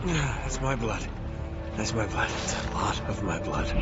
That's my blood. That's my blood. It's a lot of my blood.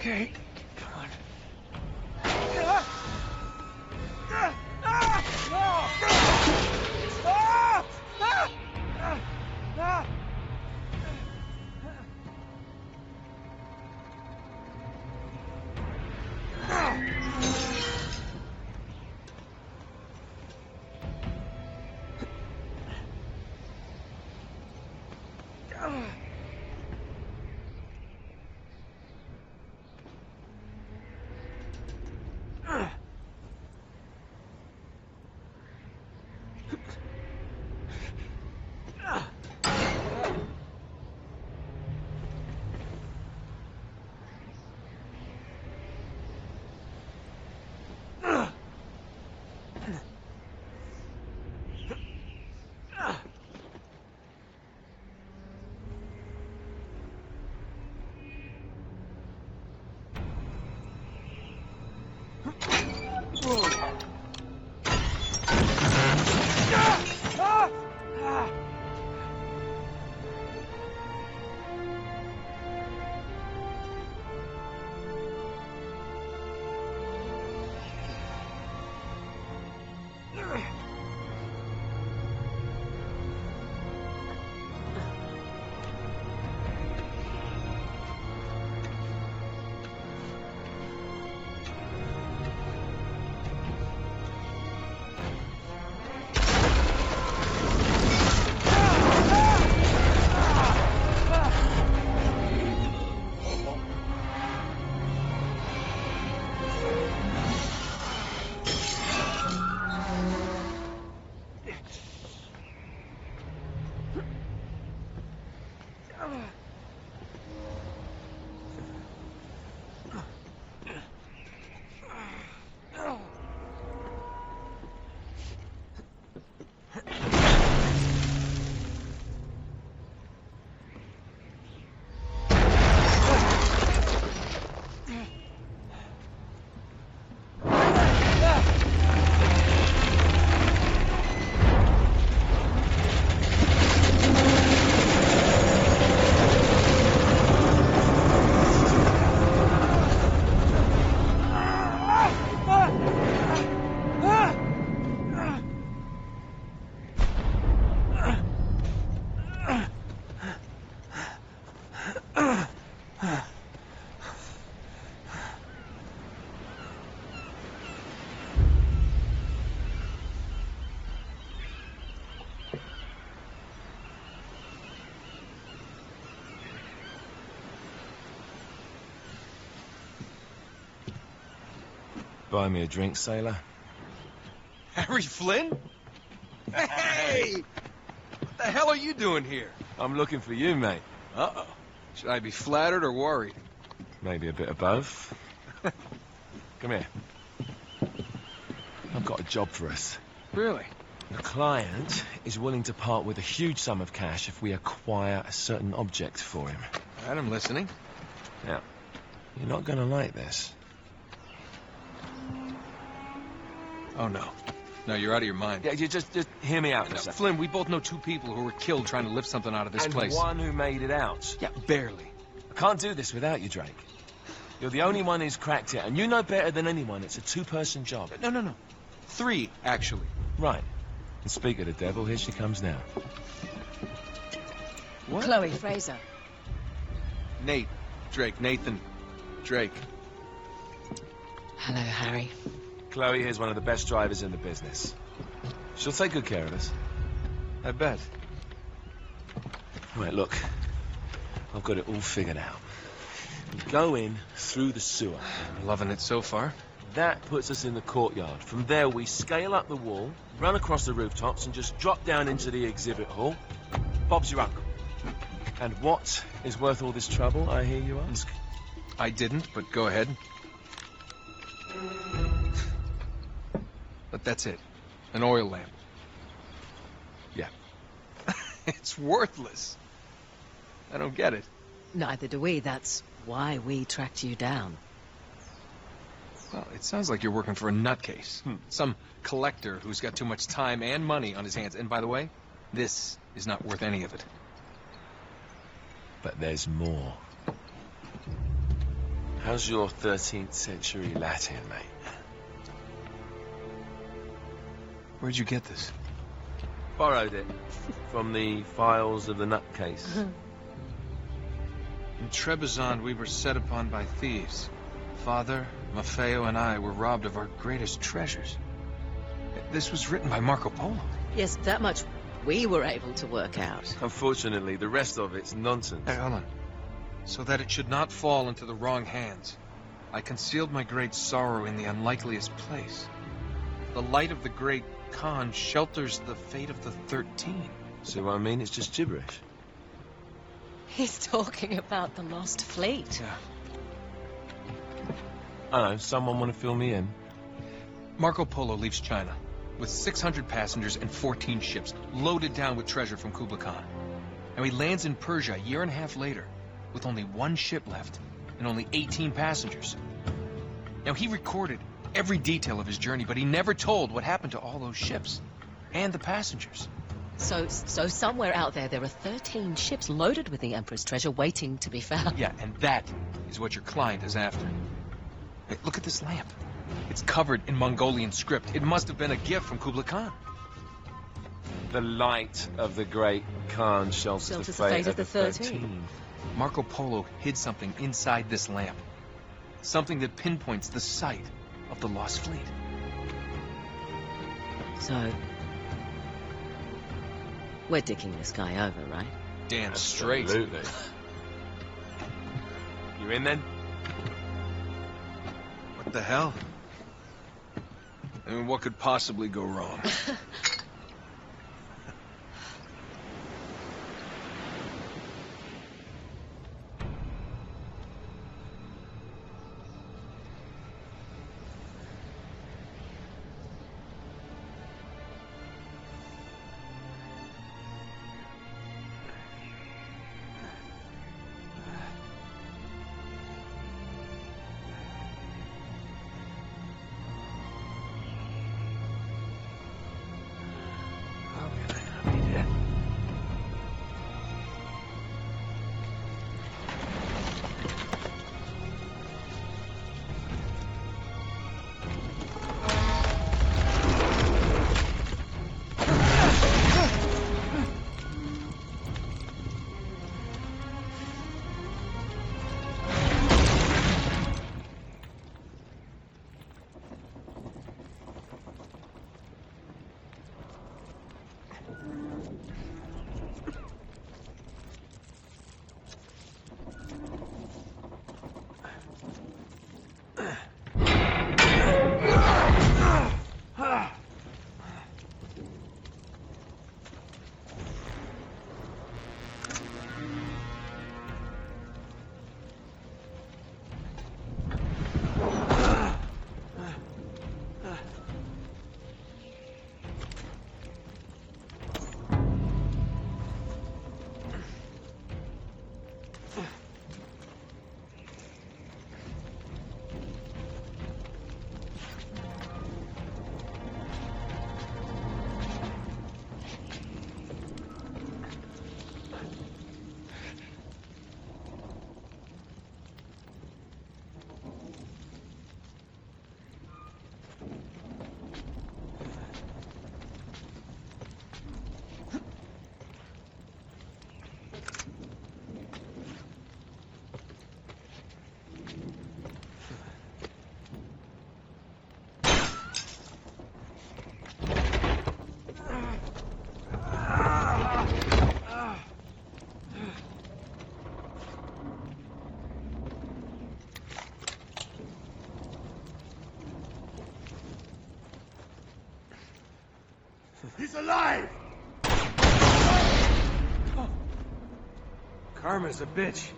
Okay, come on. Buy me a drink, sailor. Harry Flynn? Hey! What the hell are you doing here? I'm looking for you, mate. Uh-oh. Should I be flattered or worried? Maybe a bit of both. Come here. I'll I've got a job for us. Really? The client is willing to part with a huge sum of cash if we acquire a certain object for him. All right, I'm listening. Now, you're not going to like this. Oh, no. No, you're out of your mind. Yeah, you just hear me out for a Now, second. Flynn, we both know two people who were killed trying to lift something out of this And place. one who made it out. Yeah, barely. I can't do this without you, Drake. You're the only one who's cracked it, and you know better than anyone it's a two-person job. No. 3, actually. Right. And speak of the devil, here she comes now. What? Chloe Fraser. Nate. Drake. Nathan. Drake. Hello, Harry. Chloe here's one of the best drivers in the business. She'll take good care of us. I bet. Right, look. I've got it all figured out. We go in through the sewer. Loving it so far. That puts us in the courtyard. From there, we scale up the wall, run across the rooftops, and just drop down into the exhibit hall. Bob's your uncle. And what is worth all this trouble, I hear you ask? I didn't, but go ahead. But that's it. An oil lamp. Yeah. It's worthless. I don't get it. Neither do we. That's why we tracked you down. Well, it sounds like you're working for a nutcase. Some collector who's got too much time and money on his hands. And by the way, this is not worth any of it. But there's more. How's your 13th century Latin, mate? Where'd you get this? Borrowed it from the files of the nutcase. In Trebizond, we were set upon by thieves. Father, Maffeo, and I were robbed of our greatest treasures. This was written by Marco Polo. Yes, that much we were able to work out. Unfortunately, the rest of it's nonsense. Hey, hold on. So that it should not fall into the wrong hands, I concealed my great sorrow in the unlikeliest place. The light of the great Khan shelters the fate of the 13. See what I mean? It's just gibberish. He's talking about the lost fleet. Yeah. I know, someone want to fill me in? Marco Polo leaves China with 600 passengers and 14 ships, loaded down with treasure from Kublai Khan. And he lands in Persia a year and a half later, with only 1 ship left and only 18 passengers. Now, he recorded every detail of his journey, but he never told what happened to all those ships and the passengers. So somewhere out there are 13 ships loaded with the Emperor's treasure waiting to be found. Yeah, and that is what your client is after. Hey, look at this lamp. It's covered in Mongolian script. It must have been a gift from Kublai Khan. The light of the great Khan shelters the fate of the 13. Marco Polo hid something inside this lamp. Something that pinpoints the site of the lost fleet. So, we're dicking this guy over, right? Damn straight. Absolutely. You in then? What the hell? I mean, what could possibly go wrong? He's alive! Karma's a bitch.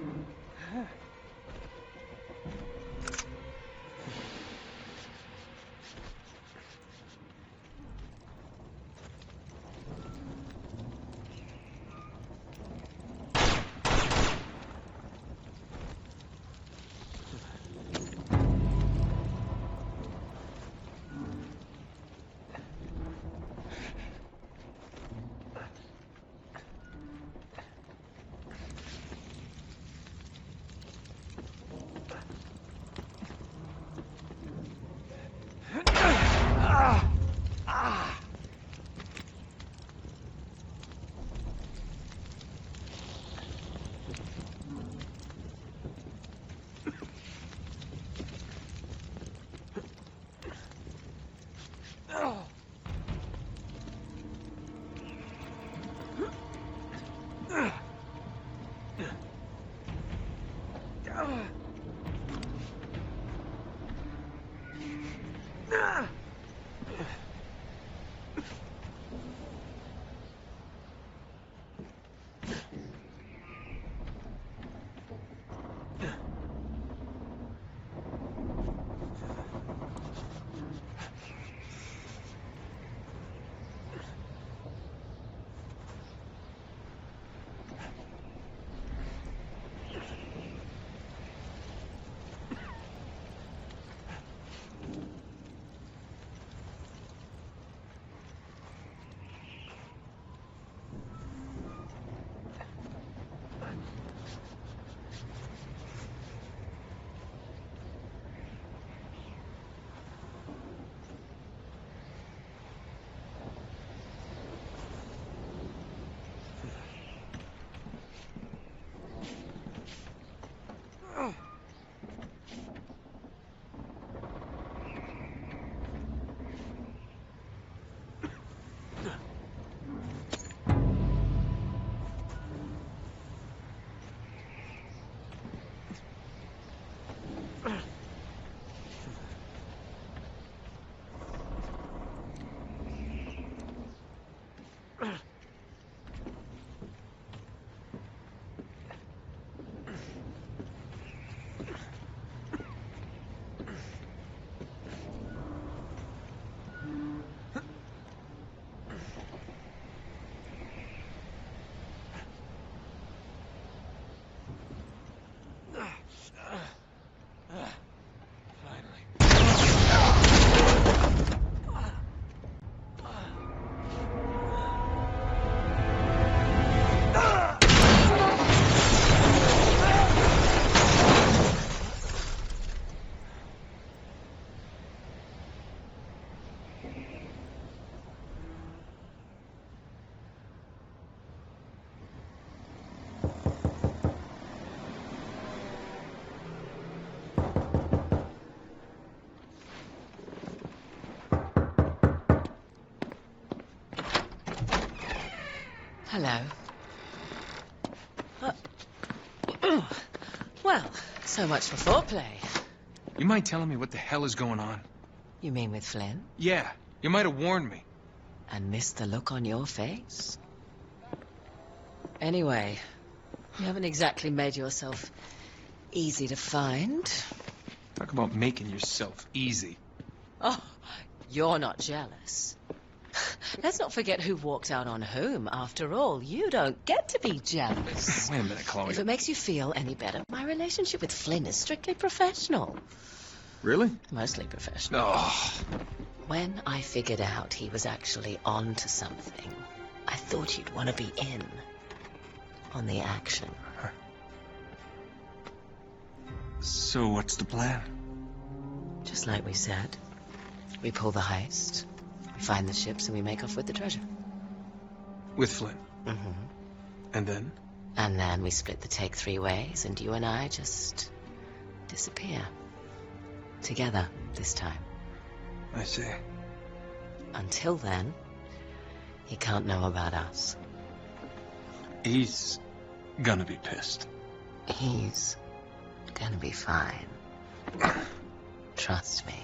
Hello. Well, so much for foreplay. You mind telling me what the hell is going on? You mean with Flynn? Yeah, you might have warned me. And missed the look on your face? Anyway, you haven't exactly made yourself easy to find. Talk about making yourself easy. Oh, you're not jealous. Let's not forget who walked out on whom. After all, you don't get to be jealous. Wait a minute, Chloe. If it makes you feel any better, my relationship with Flynn is strictly professional. Really? Mostly professional. Oh. When I figured out he was actually on to something, I thought you'd want to be in on the action. So what's the plan? Just like we said. We pull the heist, we find the ships, and we make off with the treasure. With Flynn? Mm-hmm. And then? And then we split the take 3 ways, and you and I just disappear. Together, this time. I see. Until then, he can't know about us. He's gonna be pissed. He's gonna be fine. Trust me.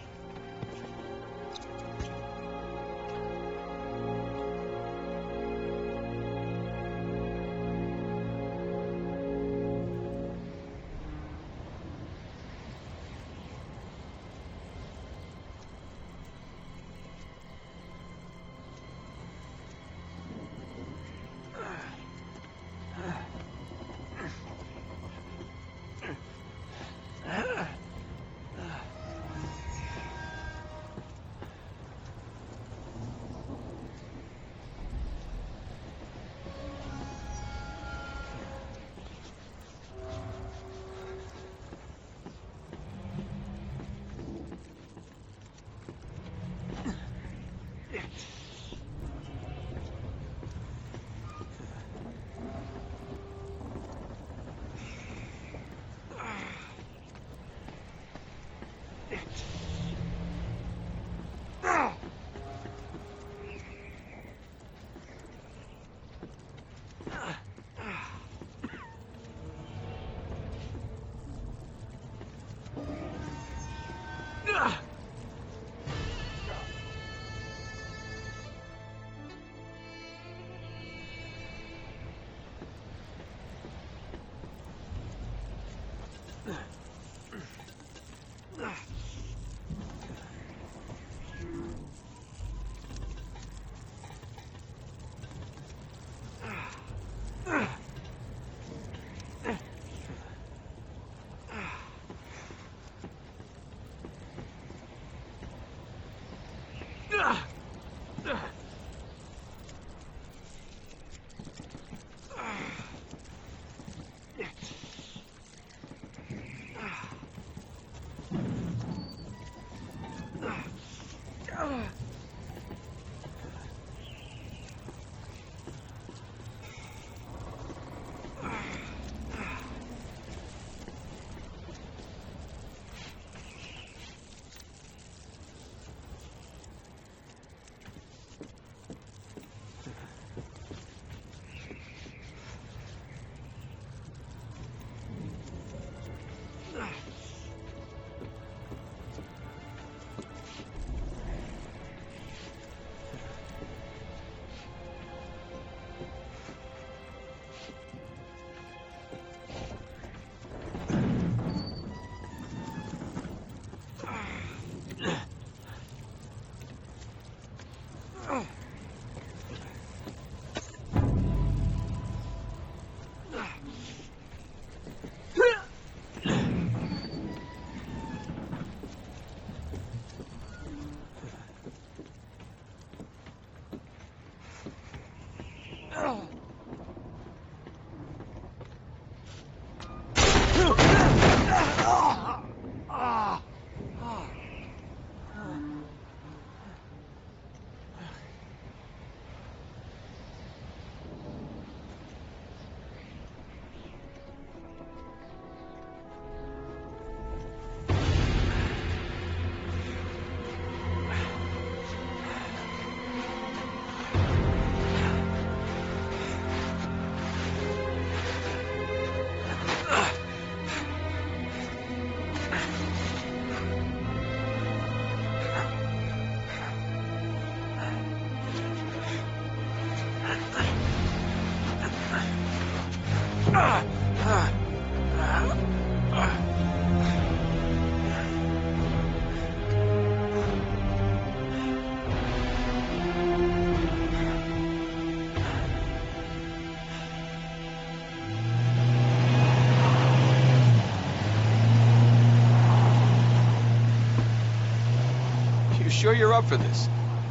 Sure you're up for this?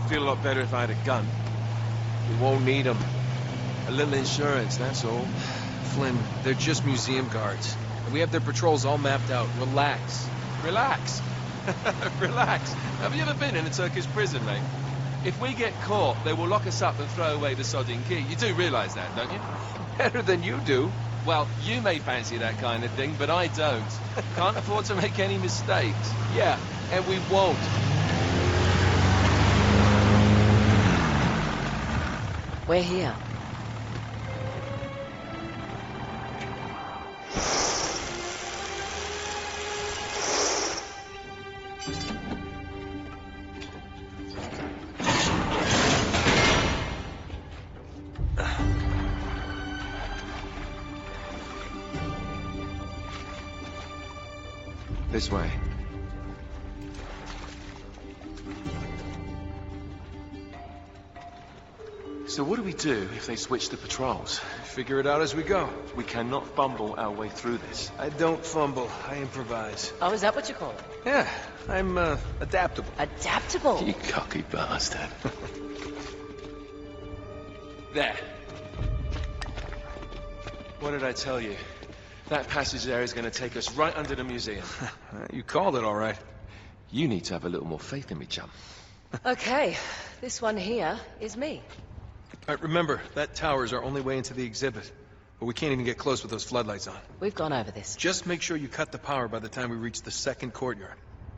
Feel a lot better if I had a gun. We won't need them. A little insurance, that's all. Flynn, they're just museum guards. And we have their patrols all mapped out. Relax. Relax. Relax. Have you ever been in a Turkish prison, mate? If we get caught, they will lock us up and throw away the sodding key. You do realise that, don't you? Better than you do. Well, you may fancy that kind of thing, but I don't. Can't afford to make any mistakes. Yeah, and we won't. We're here. This way. So what do we do if they switch the patrols? Figure it out as we go. We cannot fumble our way through this. I don't fumble. I improvise. Oh, is that what you call it? Yeah, I'm adaptable. Adaptable. You cocky bastard. There. What did I tell you? That passage there is going to take us right under the museum. You called it all right. You need to have a little more faith in me, chum. Okay, this one here is me. All right, remember, that tower is our only way into the exhibit. But we can't even get close with those floodlights on. We've gone over this. Just make sure you cut the power by the time we reach the second courtyard.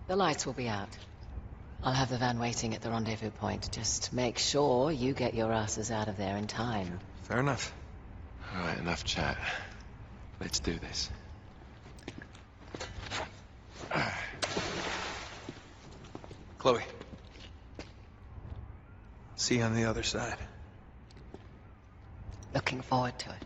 The lights will be out. I'll have the van waiting at the rendezvous point. Just make sure you get your asses out of there in time. Fair enough. All right, enough chat. Let's do this. Chloe. See you on the other side. Looking forward to it.